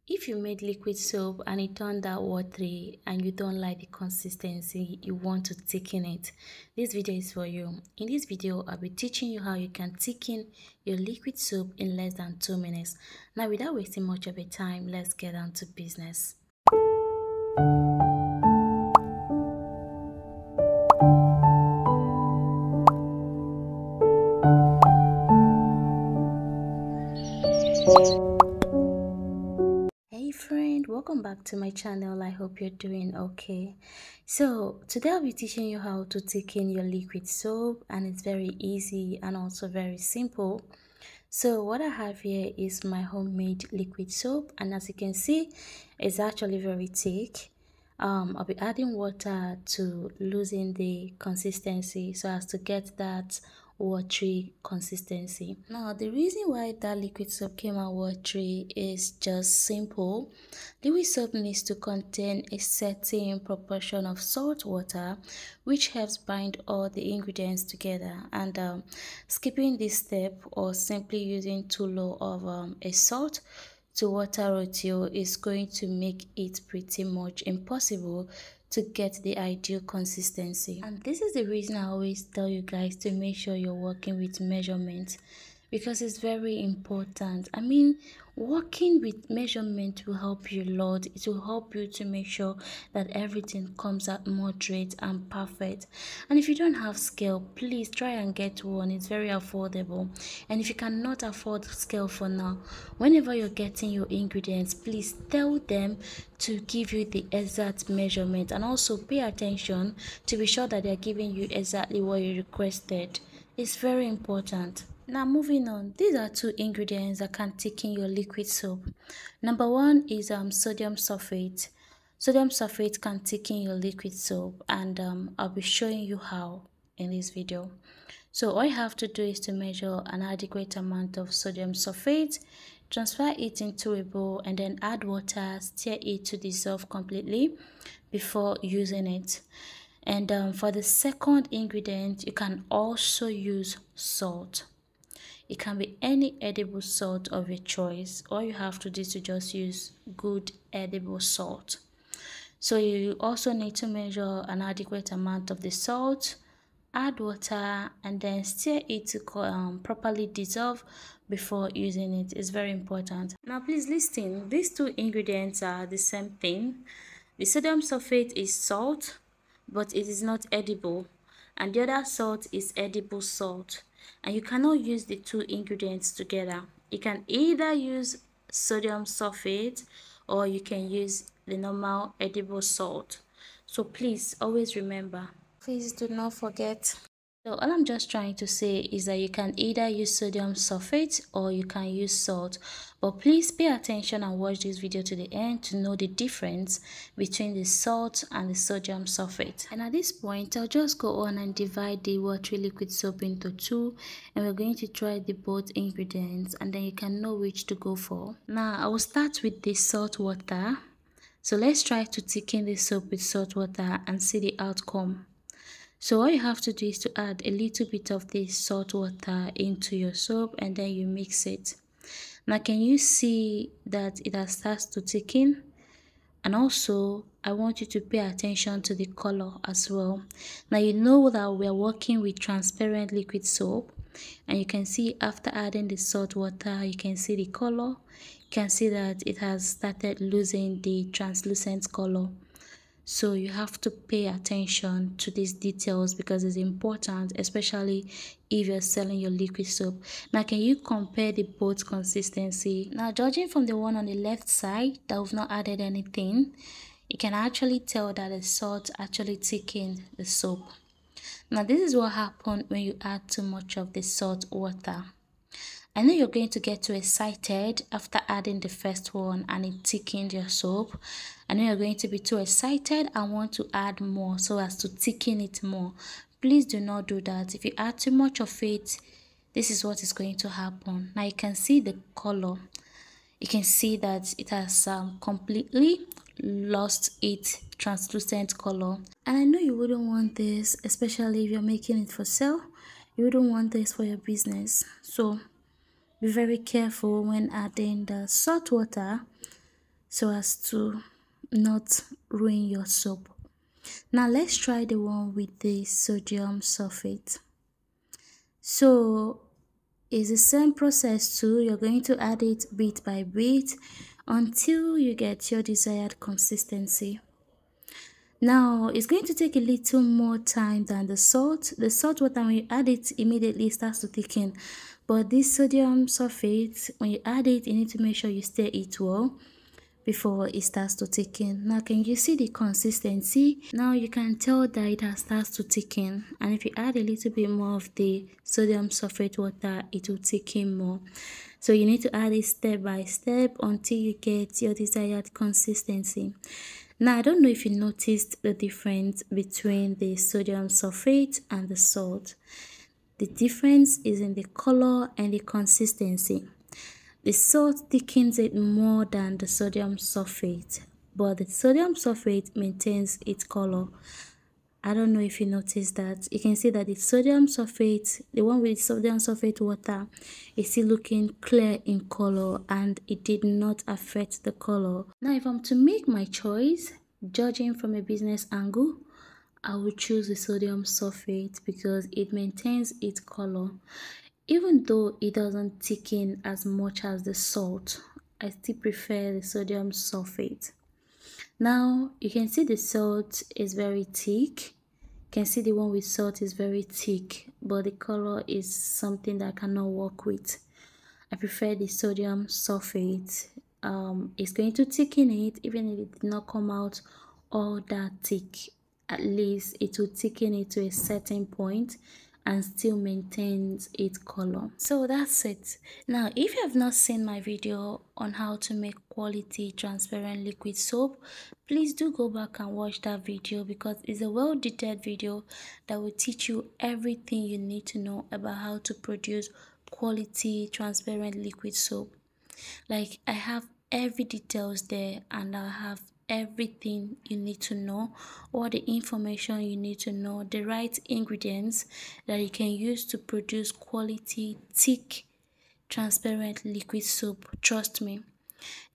If you made liquid soap and it turned out watery and you don't like the consistency, you want to thicken it, this video is for you. In this video, I'll be teaching you how you can thicken your liquid soap in less than 2 minutes. Now, without wasting much of your time, let's get down to business. Hey friend, welcome back to my channel. I hope you're doing okay. So today I'll be teaching you how to thicken your liquid soap, and it's very easy and also very simple. So what I have here is my homemade liquid soap, and as you can see, it's actually very thick. I'll be adding water to loosen the consistency so as to get that watery consistency. Now, the reason why that liquid soap came out watery is just simple. Liquid soap needs to contain a certain proportion of salt water, which helps bind all the ingredients together, and skipping this step or simply using too low of a salt to water ratio is going to make it pretty much impossible to get the ideal consistency. And this is the reason I always tell you guys to make sure you're working with measurement, because it's very important. I mean, working with measurement will help you a lot. It will help you to make sure that everything comes out moderate and perfect. And if you don't have scale, please try and get one. It's very affordable. And if you cannot afford scale for now, whenever you're getting your ingredients, please tell them to give you the exact measurement, and also pay attention to be sure that they're giving you exactly what you requested. It's very important. Now moving on, these are two ingredients that can thicken your liquid soap. Number one is sodium sulfate. Sodium sulfate can thicken your liquid soap, and I'll be showing you how in this video. So all you have to do is to measure an adequate amount of sodium sulfate, transfer it into a bowl, and then add water, stir it to dissolve completely before using it. And for the second ingredient, you can also use salt. It can be any edible salt of your choice. All you have to do is to just use good edible salt. So you also need to measure an adequate amount of the salt, add water, and then stir it to properly dissolve before using it. It's very important. Now please listen, these two ingredients are the same thing. The sodium sulfate is salt, but it is not edible, and the other salt is edible salt, and you cannot use the two ingredients together. You can either use sodium sulfate or you can use the normal edible salt. So please always remember, please do not forget. So all I'm just trying to say is that you can either use sodium sulfate or you can use salt, but please pay attention and watch this video to the end to know the difference between the salt and the sodium sulfate. And at this point, I'll just go on and divide the watery liquid soap into two, and we're going to try the both ingredients, and then you can know which to go for. Now I will start with the salt water. So let's try to thicken the soap with salt water and see the outcome. So all you have to do is to add a little bit of this salt water into your soap, and then you mix it. Now can you see that it has started to thicken? And also I want you to pay attention to the color as well. Now you know that we are working with transparent liquid soap, and you can see after adding the salt water, you can see the color. You can see that it has started losing the translucent color. So you have to pay attention to these details because it's important, especially if you're selling your liquid soap. Now can you compare the both consistency? Now judging from the one on the left side that we've not added anything, you can actually tell that the salt actually thickened the soap. Now this is what happens when you add too much of the salt water. I know you're going to get too excited after adding the first one and it thickened your soap. I know you're going to be too excited and want to add more so as to thicken it more. Please do not do that. If you add too much of it, this is what is going to happen. Now you can see the color. You can see that it has completely lost its translucent color. And I know you wouldn't want this, especially if you're making it for sale. You wouldn't want this for your business. So be very careful when adding the salt water so as to not ruin your soap. Now let's try the one with the sodium sulfate. So it's the same process too. You're going to add it bit by bit until you get your desired consistency. Now it's going to take a little more time than the salt. The salt water, when you add it, immediately starts to thicken. But this sodium sulfate, when you add it, you need to make sure you stir it well before it starts to thicken. Now can you see the consistency? Now you can tell that it has started to thicken, and if you add a little bit more of the sodium sulfate water, it will thicken more. So you need to add it step by step until you get your desired consistency. Now I don't know if you noticed the difference between the sodium sulfate and the salt. The difference is in the color and the consistency. The salt thickens it more than the sodium sulfate, but the sodium sulfate maintains its color. I don't know if you noticed that. You can see that the sodium sulfate, the one with sodium sulfate water, is still looking clear in color and it did not affect the color. Now if I'm to make my choice, judging from a business angle, I would choose the sodium sulfate because it maintains its color. Even though it doesn't thicken as much as the salt, I still prefer the sodium sulfate. Now you can see the salt is very thick. You can see the one with salt is very thick, but the color is something that I cannot work with. I prefer the sodium sulfate. It's going to thicken it, even if it did not come out all that thick. At least it will thicken it to a certain point and still maintains its color. So that's it. Now if you have not seen my video on how to make quality transparent liquid soap, please do go back and watch that video because it's a well detailed video that will teach you everything you need to know about how to produce quality transparent liquid soap. Like I have every details there, and I have everything you need to know, all the information you need to know, the right ingredients that you can use to produce quality thick transparent liquid soap. Trust me,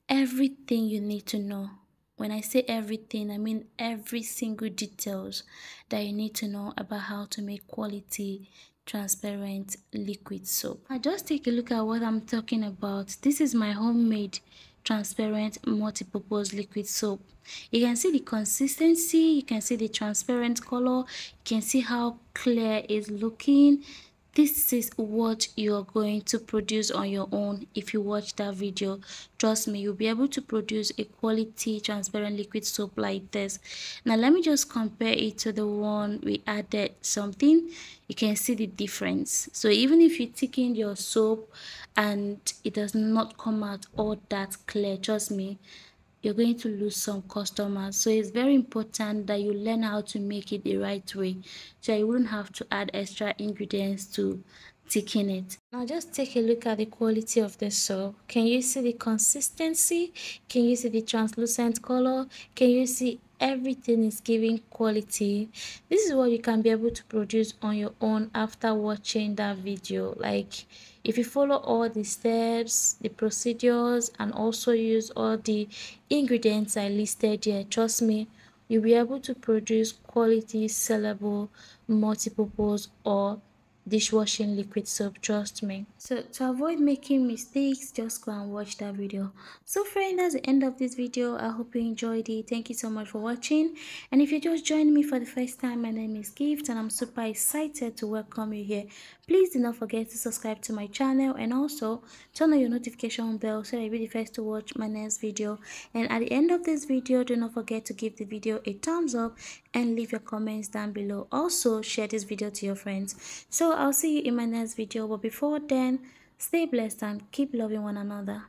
everything you need to know. When I say everything, I mean every single details that you need to know about how to make quality transparent liquid soap. Now just take a look at what I'm talking about. This is my homemade transparent multi-purpose liquid soap. You can see the consistency, you can see the transparent color, you can see how clear it's looking. This is what you're going to produce on your own if you watch that video. Trust me, you'll be able to produce a quality transparent liquid soap like this. Now let me just compare it to the one we added something. You can see the difference. So even if you thicken your soap and it does not come out all that clear, trust me, you're going to lose some customers. So it's very important that you learn how to make it the right way, so you wouldn't have to add extra ingredients to thicken it. Now just take a look at the quality of the soap. Can you see the consistency? Can you see the translucent color? Can you see everything is giving quality? This is what you can be able to produce on your own after watching that video. Like if you follow all the steps, the procedures, and also use all the ingredients I listed here, trust me, you'll be able to produce quality sellable multi-purpose or dishwashing liquid soap. Trust me. So to avoid making mistakes, just go and watch that video. So friend, that's the end of this video. I hope you enjoyed it. Thank you so much for watching, and if you just joined me for the first time, my name is Gift and I'm super excited to welcome you here. Please do not forget to subscribe to my channel and also turn on your notification bell so that you'll be the first to watch my next video. And at the end of this video, do not forget to give the video a thumbs up and leave your comments down below. Also share this video to your friends. So I'll see you in my next video, but before then, stay blessed and keep loving one another.